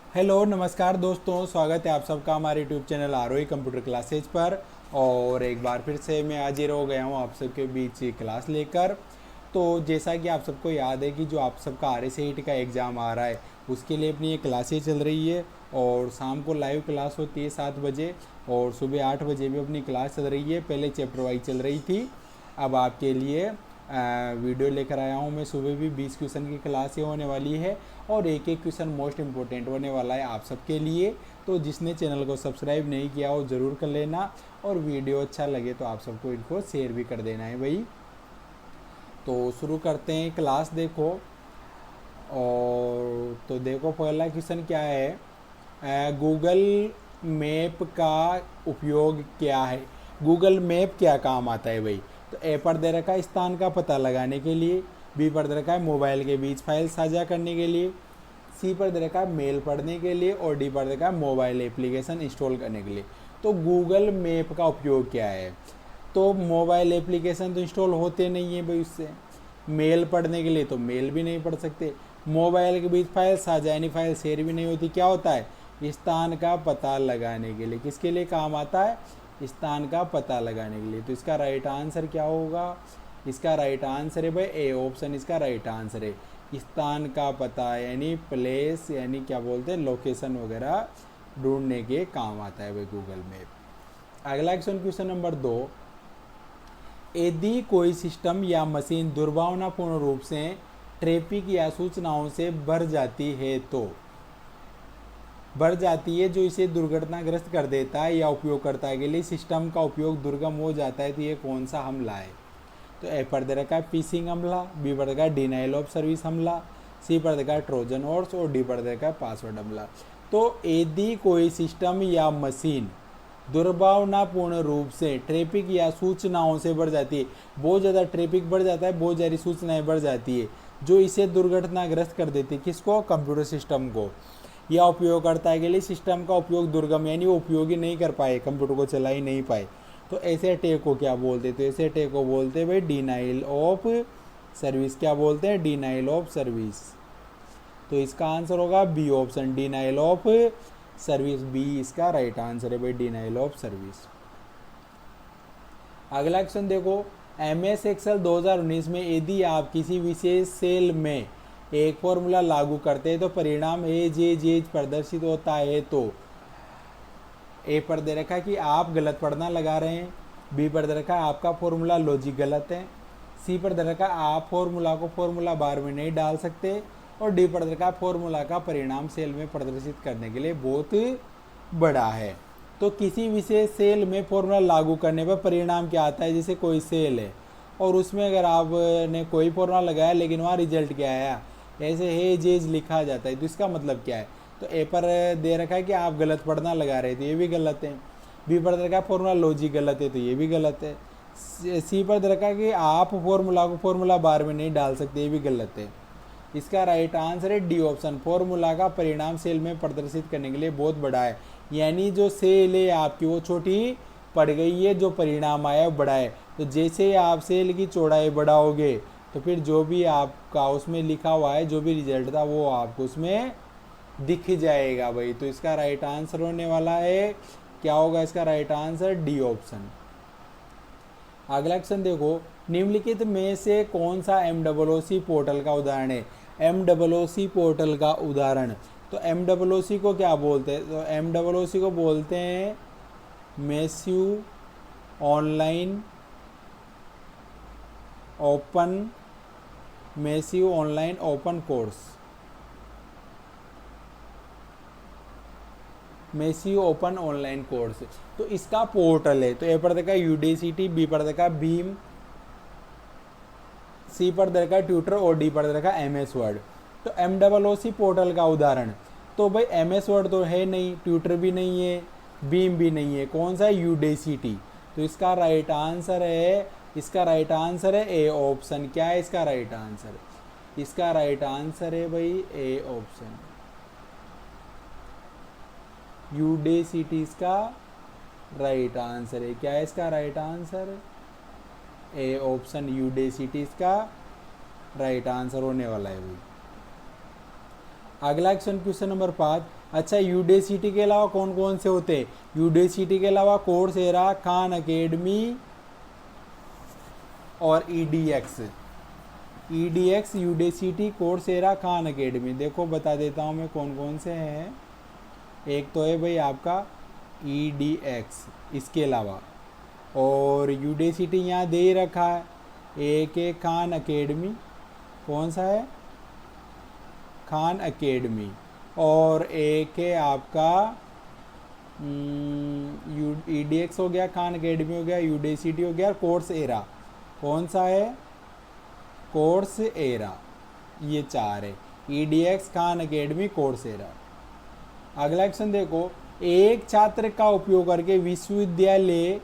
Hello नमस्कार दोस्तों, स्वागत है आप सबका हमारे यूट्यूब चैनल आरोही कंप्यूटर क्लासेज पर। और एक बार फिर से मैं हाजिर हो गया हूँ आप सबके बीच क्लास लेकर। तो जैसा कि आप सबको याद है कि जो आप सबका RSAT का एग्ज़ाम आ रहा है उसके लिए अपनी ये क्लासेज चल रही है। और शाम को लाइव क्लास होती है 7 बजे, और सुबह 8 बजे भी अपनी क्लास चल रही है। पहले चैप्टर वाइज चल रही थी, अब आपके लिए वीडियो लेकर आया हूँ मैं। सुबह भी 20 क्वेश्चन की क्लास ये होने वाली है, और एक एक क्वेश्चन मोस्ट इम्पोर्टेंट होने वाला है आप सबके लिए। तो जिसने चैनल को सब्सक्राइब नहीं किया हो ज़रूर कर लेना, और वीडियो अच्छा लगे तो आप सबको इनको शेयर भी कर देना है भाई। तो शुरू करते हैं क्लास। देखो, और तो देखो पहला क्वेश्चन क्या है, गूगल मैप का उपयोग क्या है। गूगल मैप क्या काम आता है भाई। तो ए पर दे रखा है स्थान का पता लगाने के लिए, बी पर दे रखा है मोबाइल के बीच फाइल साझा करने के लिए, सी पर दे रखा है मेल पढ़ने के लिए, और डी पर दे रखा है मोबाइल एप्लीकेशन इंस्टॉल करने के लिए। तो गूगल मैप का उपयोग क्या है। तो मोबाइल एप्लीकेशन तो इंस्टॉल होते नहीं है भाई उससे। मेल पढ़ने के लिए तो मेल भी नहीं पढ़ सकते। मोबाइल के बीच फाइल साझा यानी फाइल शेयर भी नहीं होती। क्या होता है, स्थान का पता लगाने के लिए। किसके लिए काम आता है, स्थान का पता लगाने के लिए। तो इसका राइट आंसर क्या होगा, इसका राइट आंसर है भाई ए ऑप्शन, इसका राइट आंसर है। स्थान का पता यानी प्लेस, यानी क्या बोलते हैं लोकेशन वगैरह ढूंढने के काम आता है भाई गूगल मैप। अगला क्वेश्चन नंबर 2, यदि कोई सिस्टम या मशीन दुर्भावनापूर्ण रूप से ट्रैफिक या सूचनाओं से भर जाती है जो इसे दुर्घटनाग्रस्त कर देता है, या उपयोगकर्ता के लिए सिस्टम का उपयोग दुर्गम हो जाता है, तो ये कौन सा हमला है। तो ए पर दे रखा है फिशिंग हमला, बी पर रखा है डिनाइल ऑफ सर्विस हमला, सी पर रखा है ट्रोजन हॉर्स, और डी पर रखा है पासवर्ड हमला। तो यदि कोई सिस्टम या मशीन दुर्भावनापूर्ण रूप से ट्रैफिक या सूचनाओं से बढ़ जाती है, बहुत ज़्यादा ट्रैफिक बढ़ जाता है, बहुत ज़्यादा सूचनाएं बढ़ जाती है, जो इसे दुर्घटनाग्रस्त कर देती है। किसको, कंप्यूटर सिस्टम को, या उपयोगकर्ता के लिए सिस्टम का उपयोग दुर्गम यानी वो उपयोग ही नहीं कर पाए, कंप्यूटर को चला ही नहीं पाए, तो ऐसे अटैक को क्या बोलते। तो ऐसे अटैक को बोलते हैं भाई डिनाइल ऑफ सर्विस। क्या बोलते हैं, डिनाइल ऑफ सर्विस। तो इसका आंसर होगा B option, denial of service. B इसका राइट आंसर है भाई, डिनाइल ऑफ सर्विस। अगला क्वेश्चन देखो, MS एक्सेल 2019 में यदि आप किसी विशेष सेल में एक फॉर्मूला लागू करते हैं तो परिणाम ए जे जे प्रदर्शित होता है। तो ए पर दे रखा है कि आप गलत पढ़ना लगा रहे हैं, बी पर दे रखा है आपका फॉर्मूला लॉजिक गलत है, सी पर दे रखा है आप फॉर्मूला को फॉर्मूला बार में नहीं डाल सकते, और डी पर दे रखा है फॉर्मूला का परिणाम सेल में प्रदर्शित करने के लिए बहुत बड़ा है। तो किसी विशेष सेल में फॉर्मूला लागू करने पर परिणाम क्या आता है। जैसे कोई सेल है और उसमें अगर आपने कोई फॉर्मूला लगाया लेकिन वहाँ रिजल्ट क्या आया, ऐसे है जेज लिखा जाता है, तो इसका मतलब क्या है। तो ए पर दे रखा है कि आप गलत पढ़ना लगा रहे थे, ये भी गलत है। बी पर दे रखा है फॉर्मूला लॉजिक गलत है, तो ये भी गलत है। सी पर दे रखा है कि आप फॉर्मूला को फॉर्मूला बार में नहीं डाल सकते, ये भी गलत है। इसका राइट आंसर है डी ऑप्शन, फॉर्मूला का परिणाम सेल में प्रदर्शित करने के लिए बहुत बड़ा है। यानी जो सेल है आपकी वो छोटी पड़ गई है, जो परिणाम आया है बड़ा है। तो जैसे आप सेल की चौड़ाई बढ़ाओगे तो फिर जो भी आपका उसमें लिखा हुआ है, जो भी रिजल्ट था वो आपको उसमें दिख जाएगा भाई। तो इसका राइट आंसर होने वाला है, क्या होगा इसका राइट आंसर, डी ऑप्शन। अगला क्वेश्चन देखो, निम्नलिखित में से कौन सा MOOC पोर्टल का उदाहरण है। MOOC पोर्टल का उदाहरण, तो MOOC को क्या बोलते हैं। तो MOOC को बोलते हैं मैस्यू online open course, मैस्यू open online course. तो इसका पोर्टल है। तो ए पर देखा UDCT, बी पर देखा भीम, सी पर देखा ट्विटर, और डी पर देखा MS वर्ड। तो MOOC पोर्टल का उदाहरण, तो भाई MS वर्ड तो है नहीं, ट्विटर भी नहीं है, भीम भी नहीं है, कौन सा है, UDCT। तो इसका राइट आंसर है, इसका राइट आंसर है ए ऑप्शन। क्या है इसका राइट आंसर, इसका राइट आंसर है भाई ए ऑप्शन, UDCT इसका राइट आंसर है। क्या है इसका right answer, A option, UDCT इसका राइट आंसर होने वाला है भाई। अगला क्वेश्चन नंबर 5। अच्छा, यूडेसिटी के अलावा कौन कौन से होते हैं? यूडेसिटी के अलावा कोर्सेरा, खान अकेडमी और edX. EdX, Udacity, Coursera, Khan Academy. देखो बता देता हूँ मैं कौन कौन से हैं। एक तो है भाई आपका ईडीएक्स, इसके अलावा और यूडेसिटी यहाँ दे ही रखा है। एक है खान अकेडमी, कौन सा है? खान अकेडमी। और एक है आपका ईडीएक्स हो गया, खान अकेडमी हो गया, यूडेसिटी हो गया, कोर्स एरा। कौन सा है? Course era. ये 4 है, edX, Khan academy, course era. अगला क्वेश्चन देखो, एक छात्र का उपयोग करके विश्वविद्यालय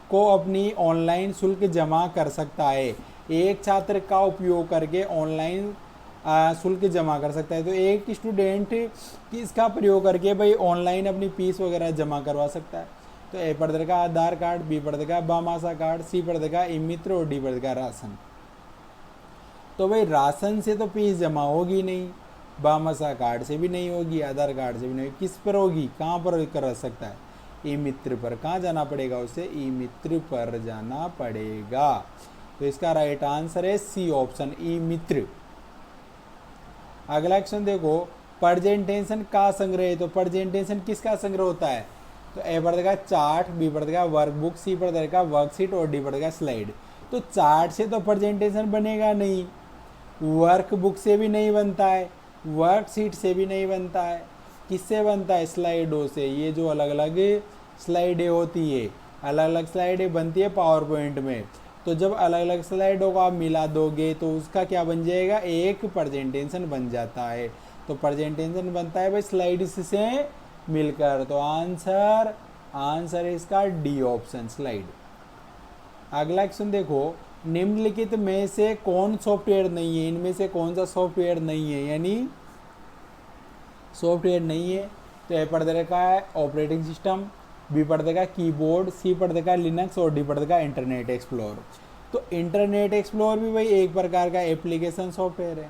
को अपनी ऑनलाइन शुल्क जमा कर सकता है। एक छात्र का उपयोग करके ऑनलाइन शुल्क जमा कर सकता है। तो एक स्टूडेंट इसका प्रयोग करके भाई ऑनलाइन अपनी फीस वगैरह जमा करवा सकता है। तो ए पर देगा आधार कार्ड, बी पर देगा बामासा कार्ड, सी पर देगा ई मित्र और डी पर देगा राशन। तो भाई राशन से तो फीस जमा होगी नहीं, बामासा कार्ड से भी नहीं होगी, आधार कार्ड से भी नहीं, किस पर होगी? कहाँ पर कर सकता है? ई मित्र पर। कहाँ जाना पड़ेगा उसे? ई मित्र पर जाना पड़ेगा। तो इसका राइट आंसर है सी ऑप्शन, ई मित्र। अगला क्वेश्चन देखो, प्रेजेंटेशन का संग्रह है। तो प्रेजेंटेशन किसका संग्रह होता है? तो ए पर देगा चार्ट, बी पर देगा वर्कबुक, सी पर देगा वर्कशीट और डी पर देगा स्लाइड। तो चार्ट से तो प्रेजेंटेशन बनेगा नहीं, वर्कबुक से भी नहीं बनता है, वर्कशीट से भी नहीं बनता है, किससे बनता है? स्लाइडों से। ये जो अलग अलग स्लाइडें होती है, अलग अलग स्लाइडें बनती है पावर पॉइंट में। तो जब अलग अलग स्लाइडों को आप मिला दोगे तो उसका क्या बन जाएगा? एक प्रेजेंटेशन बन जाता है। तो प्रेजेंटेशन बनता है भाई स्लाइड्स से मिलकर। तो आंसर है इसका डी ऑप्शन, स्लाइड। अगला क्वेश्चन देखो, निम्नलिखित में से कौन सॉफ्टवेयर नहीं है? इनमें से कौन सा सॉफ्टवेयर नहीं है, यानी सॉफ्टवेयर नहीं है? तो ए पर देगा है ऑपरेटिंग सिस्टम, बी पर देगा कीबोर्ड, सी पर देगा लिनक्स और डी पर देगा इंटरनेट एक्सप्लोर। तो इंटरनेट एक्सप्लोर भी भाई एक प्रकार का एप्लीकेशन सॉफ्टवेयर है,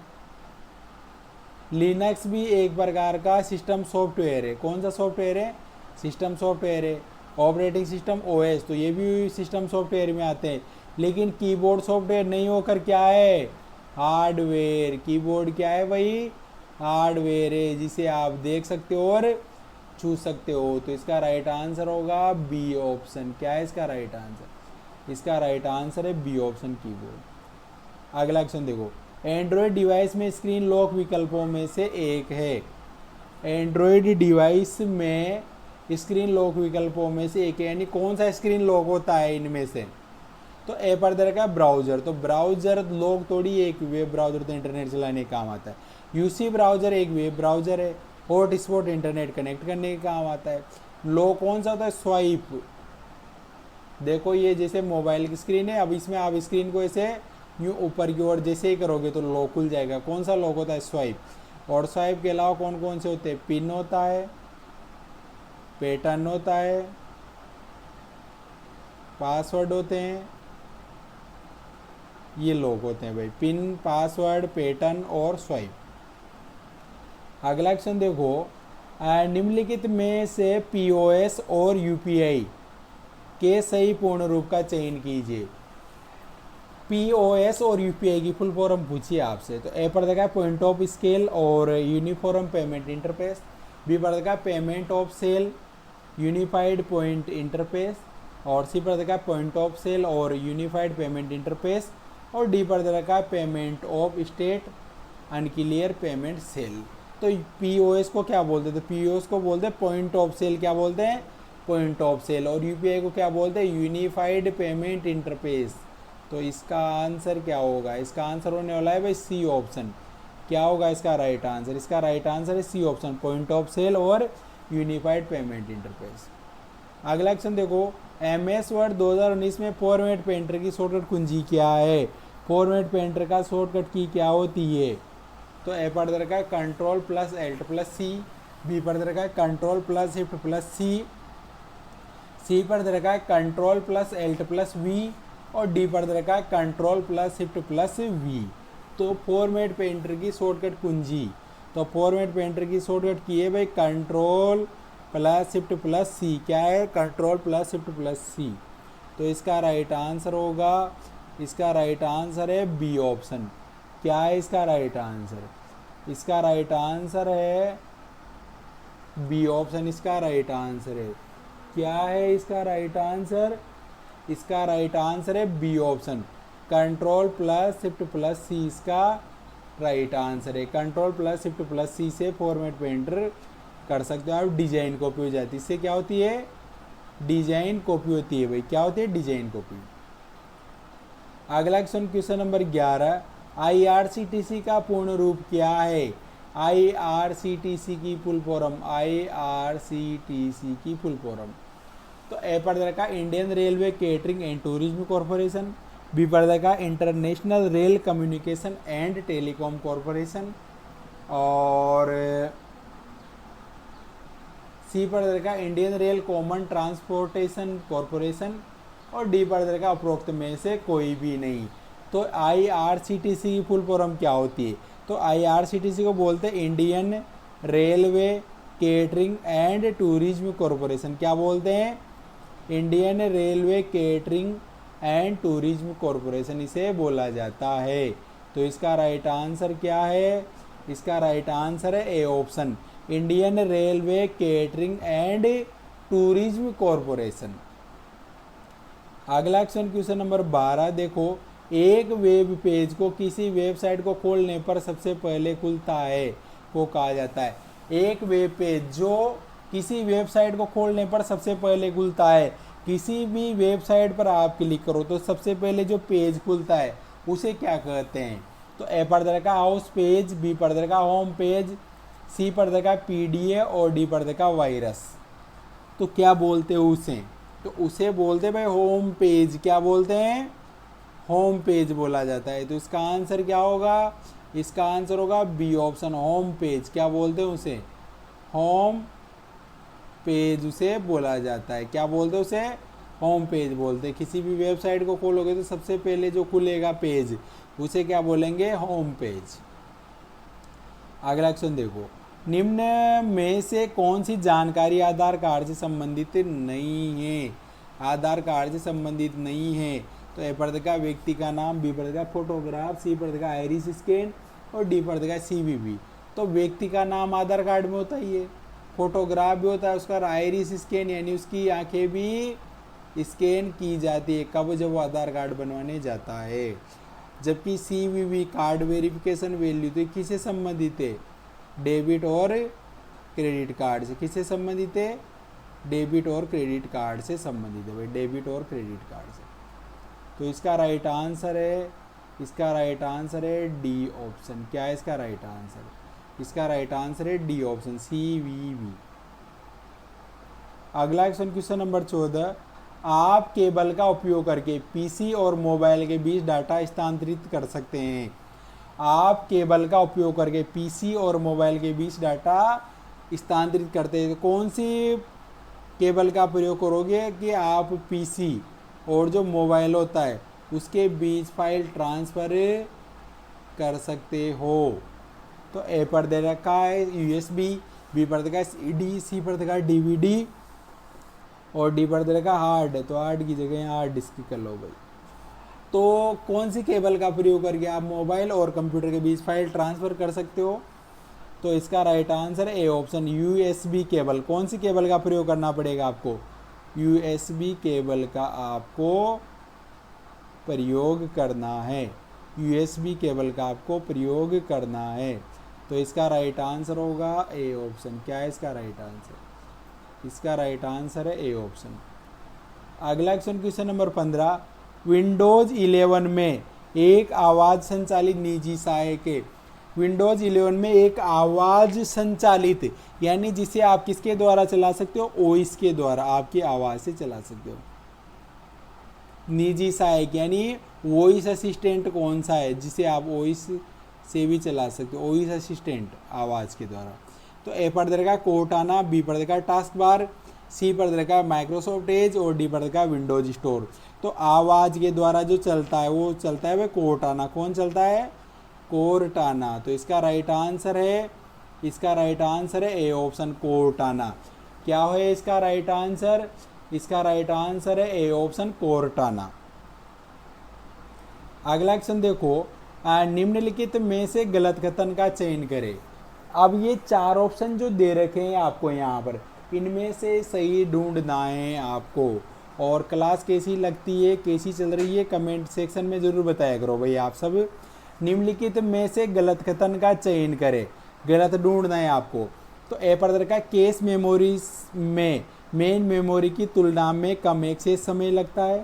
लिनक्स भी एक प्रकार का सिस्टम सॉफ्टवेयर है। कौन सा सॉफ्टवेयर है? सिस्टम सॉफ्टवेयर है। ऑपरेटिंग सिस्टम ओएस, तो ये भी सिस्टम सॉफ्टवेयर में आते हैं। लेकिन कीबोर्ड सॉफ्टवेयर नहीं होकर क्या है? हार्डवेयर। कीबोर्ड क्या है भाई? हार्डवेयर है, जिसे आप देख सकते हो और छू सकते हो। तो इसका राइट आंसर होगा बी ऑप्शन। क्या है इसका राइट आंसर? इसका राइट आंसर है बी ऑप्शन, कीबोर्ड। अगला क्वेश्चन देखो, एंड्रॉयड डिवाइस में स्क्रीन लॉक विकल्पों में से एक है। एंड्रॉयड डिवाइस में स्क्रीन लॉक विकल्पों में से एक है, यानी कौन सा स्क्रीन लॉक होता है इनमें से? तो ए पर दे रखा है ब्राउजर। तो ब्राउजर लॉक थोड़ी, एक वेब ब्राउजर तो इंटरनेट चलाने का काम आता है। यूसी ब्राउजर एक वेब ब्राउजर है, हॉटस्पॉट इंटरनेट कनेक्ट करने का काम आता है। लॉक कौन सा होता है? स्वाइप। देखो ये जैसे मोबाइल की स्क्रीन है, अब इसमें आप स्क्रीन को ऐसे यूँ ऊपर की ओर जैसे ही करोगे तो लॉक खुल जाएगा। कौन सा लॉक होता है? स्वाइप। और स्वाइप के अलावा कौन कौन से होते हैं? पिन होता है, पैटर्न होता है, पासवर्ड होते हैं, ये लॉक होते हैं भाई, पिन, पासवर्ड, पैटर्न और स्वाइप। अगला क्वेश्चन देखो, निम्नलिखित में से पीओएस और यूपीआई के सही पूर्ण रूप का चयन कीजिए। पीओएस और यूपीआई की फुल फॉर्म पूछिए आपसे। तो ए पर देखा है पॉइंट ऑफ स्केल और यूनिफॉर्म पेमेंट इंटरफेस, बी पर देखा payment of sale, unified point interface, और सी पर देखा पॉइंट ऑफ सेल और यूनिफाइड पेमेंट इंटरफेस, और डी पर देखा है payment of state unclear payment sale. तो पीओएस को क्या बोलते हैं? तो पीओएस को बोलते हैं पॉइंट ऑफ सेल। क्या बोलते हैं? Point of sale. और यूपीआई को क्या बोलते हैं? Unified payment interface. तो इसका आंसर क्या होगा? इसका आंसर होने वाला है भाई सी ऑप्शन। क्या होगा इसका राइट आंसर? इसका राइट आंसर है C option, point of sale और यूनिफाइड पेमेंट इंटरफेस। अगला क्वेश्चन देखो, एमएस वर्ड 2019 में फॉर्मेट पेंटर की शॉर्टकट कुंजी क्या है? फॉर्मेट पेंटर का शॉर्टकट की क्या होती है? तो ए पर दे रखा है control plus alt plus C, B पर दे रखा है control plus shift plus C, C पर दे रखा है control plus alt plus V, और डी पर दे रखा है control plus shift plus V. तो फॉर्मेट पेंटर की शॉर्टकट कुंजी, तो फॉर्मेट पेंटर की शॉर्टकट की है भाई control plus shift plus C. क्या है? Control plus shift plus C. तो इसका राइट आंसर होगा, इसका राइट आंसर है बी ऑप्शन। क्या है इसका राइट आंसर? इसका राइट आंसर है बी ऑप्शन, इसका राइट आंसर है। क्या है इसका राइट आंसर? इसका राइट आंसर है B option, control plus shift plus C इसका राइट आंसर है। Control plus shift plus C से फॉर्मेट पेंटर कर सकते हो आप। डिजाइन कॉपी हो जाती है, इससे क्या होती है? डिजाइन कॉपी होती है भाई। क्या होती है? Design copy. अगला क्वेश्चन नंबर 11, आईआरसीटीसी का पूर्ण रूप क्या है? आईआरसीटीसी की फुल फॉर्म, आईआरसीटीसी की फुल फॉर्म। तो ए पर का Indian Railway Catering and Tourism Corporation, B पर का International Rail Communication and Telecom Corporation, और सी पर का Indian Rail Common Transportation Corporation, और डी पर का उपरोक्त में से कोई भी नहीं। तो आईआरसीटीसी की फुल फॉर्म क्या होती है? तो आईआरसीटीसी को बोलते हैं Indian Railway Catering and Tourism corporation. क्या बोलते हैं? Indian Railway Catering and Tourism corporation इसे बोला जाता है। तो इसका राइट आंसर क्या है? इसका राइट आंसर है A option, Indian Railway Catering and Tourism corporation. अगला क्वेश्चन नंबर 12 देखो, एक वेब पेज को किसी वेबसाइट को खोलने पर सबसे पहले खुलता है को कहा जाता है। एक वेब पेज जो किसी वेबसाइट को खोलने पर सबसे पहले खुलता है, किसी भी वेबसाइट पर आप क्लिक करो तो सबसे पहले जो पेज खुलता है उसे क्या कहते हैं? तो ए पर का हाउस पेज, बी पर का होम पेज, सी पर का पीडीए, और डी पर का वायरस। तो क्या बोलते हैं उसे? तो उसे बोलते हैं भाई होम पेज। क्या बोलते हैं? होम पेज बोला जाता है। तो इसका आंसर क्या होगा? इसका आंसर होगा बी ऑप्शन, होम पेज। क्या बोलते हैं उसे? होम पेज उसे बोला जाता है। क्या बोलते हैं उसे? होम पेज बोलते हैं। किसी भी वेबसाइट को खोलोगे तो सबसे पहले जो खुलेगा पेज उसे क्या बोलेंगे? Home page. अगला क्वेश्चन देखो, निम्न में से कौन सी जानकारी आधार कार्ड से संबंधित नहीं है? आधार कार्ड से संबंधित नहीं है। तो ए पर का व्यक्ति का नाम, बी पर का फोटोग्राफ, सी पर का आइरिस स्कैन, और डी पर का सीवीवी। तो व्यक्ति का नाम आधार कार्ड में होता ही है, फोटोग्राफ भी होता है, उसका आइरिस स्कैन यानी उसकी आंखें भी स्कैन की जाती है कब? जब वो आधार कार्ड बनवाने जाता है। जबकि सीवीवी कार्ड वेरिफिकेशन वैल्यू तो किससे संबंधित है? डेबिट और क्रेडिट कार्ड से। किससे संबंधित है? डेबिट और क्रेडिट कार्ड से संबंधित है भाई, डेबिट और क्रेडिट कार्ड से। तो इसका राइट आंसर है, इसका राइट आंसर है डी ऑप्शन। क्या है इसका राइट आंसर? इसका राइट आंसर है डी ऑप्शन, सीवीवी। अगला क्वेश्चन नंबर 14, आप केबल का उपयोग करके पीसी और मोबाइल के बीच डाटा स्थानांतरित कर सकते हैं। आप केबल का उपयोग करके पीसी और मोबाइल के बीच डाटा स्थानांतरित करते हैं। तो कौन सी केबल का प्रयोग करोगे कि आप पीसी और जो मोबाइल होता है उसके बीच फाइल ट्रांसफ़र कर सकते हो? तो ए पर दे रखा है यूएसबी, बी पर दे रखा है सीडी, सी पर दे रखा है डीवीडी, और डी पर दे रखा है हार्ड। तो हार्ड की जगह हार्ड डिस्क कर लो भाई। तो कौन सी केबल का प्रयोग करके आप मोबाइल और कंप्यूटर के बीच फाइल ट्रांसफ़र कर सकते हो? तो इसका right answer A option, USB cable. कौन सी केबल का प्रयोग करना पड़ेगा आपको? यूएसबी केबल का आपको प्रयोग करना है, यूएसबी केबल का आपको प्रयोग करना है। तो इसका राइट आंसर होगा ए ऑप्शन। क्या है इसका राइट आंसर? इसका राइट आंसर है ए ऑप्शन। अगला क्वेश्चन नंबर 15, विंडोज़ 11 में एक आवाज़ संचालित निजी सहायक, विंडोज़ 11 में एक आवाज़ संचालित यानी जिसे आप किसके द्वारा चला सकते हो? ओएस के द्वारा आपकी आवाज़ से चला सकते हो। निजी सहायक यानी वॉइस असिस्टेंट कौन सा है जिसे आप ओएस से भी चला सकते हो? वॉइस असिस्टेंट आवाज़ के द्वारा। तो ए पर दे रखा कोर्टाना, बी पर दे रखा टास्क बार, सी पर दे रखा माइक्रोसॉफ्ट एज, और डी पर दे रखा विंडोज स्टोर। तो आवाज़ के द्वारा जो चलता है वो चलता है वह कोर्टाना। कौन चलता है? कोर्टाना। तो इसका राइट आंसर है इसका राइट आंसर है ए ऑप्शन कोर्टाना। क्या है इसका राइट आंसर? इसका राइट आंसर है ए ऑप्शन कोर्टाना। अगला क्वेश्चन देखो, निम्नलिखित में से गलत कथन का चयन करें। अब ये 4 ऑप्शन जो दे रखे हैं आपको यहाँ पर, इनमें से सही ढूंढना है आपको। और क्लास कैसी लगती है, कैसी चल रही है, कमेंट सेक्शन में ज़रूर बताया करो भाई आप सब। निम्नलिखित में से गलत कथन का चयन करें, गलत ढूंढना है आपको। तो ए पर का केस मेमोरी में मेन मेमोरी की तुलना में कम एक्सेस समय लगता है।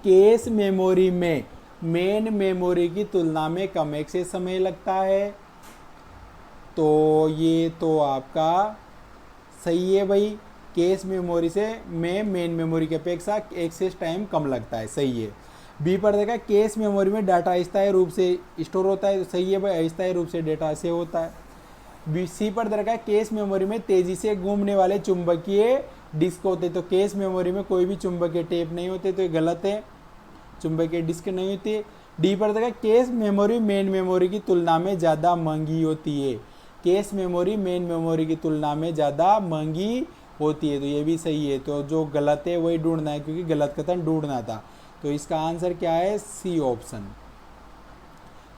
केस मेमोरी में मेन मेमोरी की तुलना में कम एक्सेस समय लगता है। तो ये तो आपका सही है भाई, केस मेमोरी से में मेन मेमोरी की अपेक्षा एक्सेस टाइम कम लगता है, सही है। बी पर देखा केस मेमोरी में डाटा अस्थायी रूप से स्टोर होता है, तो सही है भाई, अस्थायी रूप से डाटा सेव होता है। बी सी पर देखा केस मेमोरी में तेजी से घूमने वाले चुंबकीय डिस्क होते, तो केस मेमोरी में कोई भी चुंबकीय टेप नहीं होते, तो ये गलत है, चुंबकीय डिस्क नहीं होती। डी पर देखा केस मेमोरी मेन मेमोरी की तुलना में ज़्यादा महंगी होती है, केस मेमोरी मेन मेमोरी की तुलना में ज़्यादा महंगी होती है, तो ये भी सही है। तो जो गलत है वही ढूंढना है, क्योंकि गलत कथन ढूंढना था। तो इसका आंसर क्या है? C option.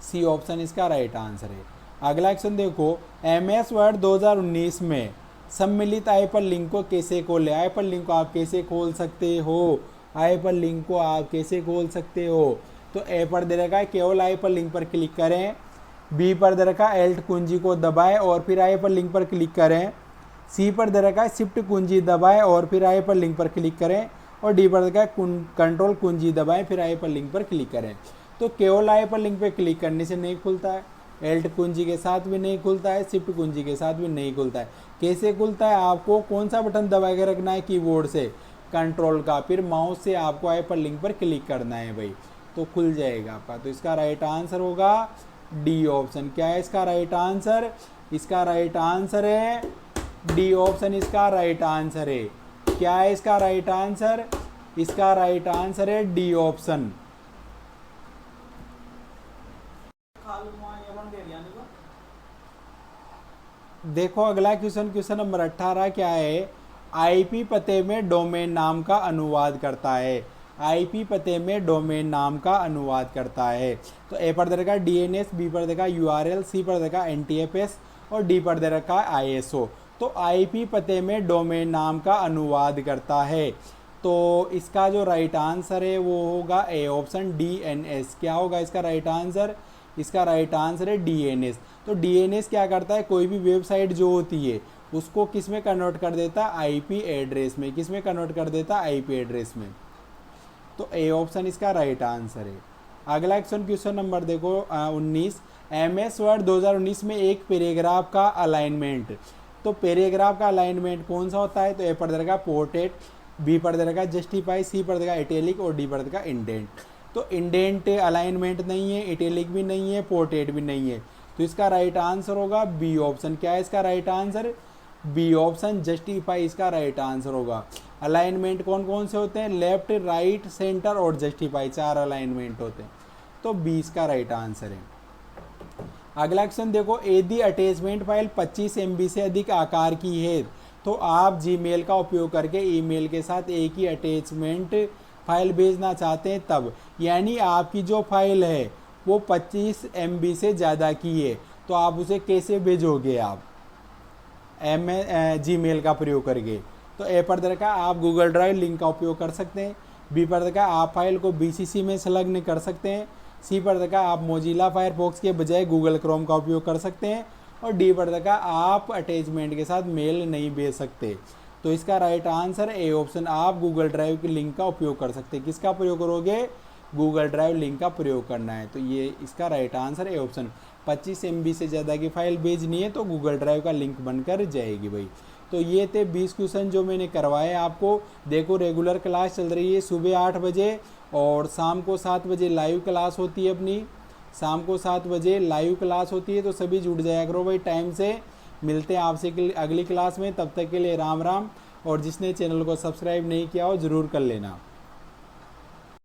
सी ऑप्शन इसका राइट आंसर है। अगला क्वेश्चन देखो, MS वर्ड 2019 में सम्मिलित हाइपर लिंक को कैसे खोलें। हाइपर लिंक को आप कैसे खोल सकते हो? हाइपर लिंक को आप कैसे खोल सकते हो? तो ए पर दे रखा है केवल हाइपर लिंक पर क्लिक करें। बी पर दे रखा है एल्ट कुंजी को दबाएं और फिर हाइपर लिंक पर क्लिक करें। सी पर दे रखा है शिफ्ट कुंजी दबाएं और फिर हाइपर लिंक पर क्लिक करें। और डी पर देखा है कंट्रोल कुंजी दबाएं फिर हाइपर लिंक पर क्लिक करें। तो केवल हाइपर लिंक पर क्लिक करने से नहीं खुलता है, एल्ट कुंजी के साथ भी नहीं खुलता है, शिफ्ट कुंजी के साथ भी नहीं खुलता है। कैसे खुलता है? आपको कौन सा बटन दबा के रखना है कीबोर्ड से? कंट्रोल का, फिर माउस से आपको हाइपर लिंक पर क्लिक करना है भाई, तो खुल जाएगा आपका। तो इसका राइट आंसर होगा डी ऑप्शन। क्या है इसका राइट आंसर? इसका राइट आंसर है डी ऑप्शन, इसका राइट आंसर है। क्या है इसका राइट आंसर? इसका राइट आंसर है डी ऑप्शन। देखो अगला क्वेश्चन, क्वेश्चन नंबर 18 क्या है? आईपी पते में डोमेन नाम का अनुवाद करता है। आईपी पते में डोमेन नाम का अनुवाद करता है। तो ए पर दे रखा है DNS, बी पर देखा URL, सी पर देखा NTFS और डी पर दे रखा है ISO। तो आईपी पते में डोमेन नाम का अनुवाद करता है। तो इसका जो राइट आंसर है वो होगा ए ऑप्शन DNS। क्या होगा इसका राइट आंसर? इसका राइट आंसर है DNS। तो DNS क्या करता है? कोई भी वेबसाइट जो होती है उसको किस में कन्वर्ट कर देता है? IP एड्रेस में। किस में कन्वर्ट कर देता है? IP एड्रेस में। तो ए ऑप्शन इसका राइट आंसर है। अगला क्वेश्चन नंबर देखो 19, MS वर्ड 2019 में एक पैराग्राफ का अलाइनमेंट। तो पैराग्राफ का अलाइनमेंट कौन सा होता है? तो ए पर देगा पोर्ट्रेट, बी पर देगा जस्टिफाई, सी पर देगा इटैलिक और डी पर देगा इंडेंट। तो इंडेंट अलाइनमेंट नहीं है, इटैलिक भी नहीं है, पोर्ट्रेट भी नहीं है, तो इसका राइट आंसर होगा बी ऑप्शन। क्या है इसका right answer? B option justify इसका राइट आंसर होगा। अलाइनमेंट कौन कौन से होते हैं? लेफ्ट, राइट, सेंटर और जस्टिफाई, 4 अलाइनमेंट होते हैं। तो 20 का राइट आंसर है। अगला क्वेश्चन देखो, यदि अटैचमेंट फाइल 25 MB से अधिक आकार की है तो आप जीमेल का उपयोग करके ईमेल के साथ एक ही अटैचमेंट फाइल भेजना चाहते हैं तब, यानी आपकी जो फाइल है वो 25 MB से ज़्यादा की है, तो आप उसे कैसे भेजोगे? आप जीमेल का प्रयोग करके। तो ए पर देखा आप गूगल ड्राइव लिंक का उपयोग कर सकते हैं, बी पर देखा आप फाइल को BCC में संलग्न कर सकते हैं, सी पर देखा आप मोजिला फायरफॉक्स के बजाय गूगल क्रोम का उपयोग कर सकते हैं और डी पर देखा आप अटैचमेंट के साथ मेल नहीं भेज सकते। तो इसका राइट आंसर ए ऑप्शन, आप गूगल ड्राइव के लिंक का उपयोग कर सकते हैं। किसका प्रयोग करोगे? गूगल ड्राइव लिंक का प्रयोग करना है। तो ये इसका right answer A option. 25 MB से ज़्यादा की फाइल भेजनी है तो गूगल ड्राइव का लिंक बनकर जाएगी भाई। तो ये थे 20 क्वेश्चन जो मैंने करवाए आपको। देखो रेगुलर क्लास चल रही है सुबह 8 बजे और शाम को 7 बजे लाइव क्लास होती है अपनी। शाम को 7 बजे लाइव क्लास होती है, तो सभी जुड़ जाया करो भाई टाइम से। मिलते हैं आपसे अगली क्लास में, तब तक के लिए राम राम। और जिसने चैनल को सब्सक्राइब नहीं किया हो ज़रूर कर लेना।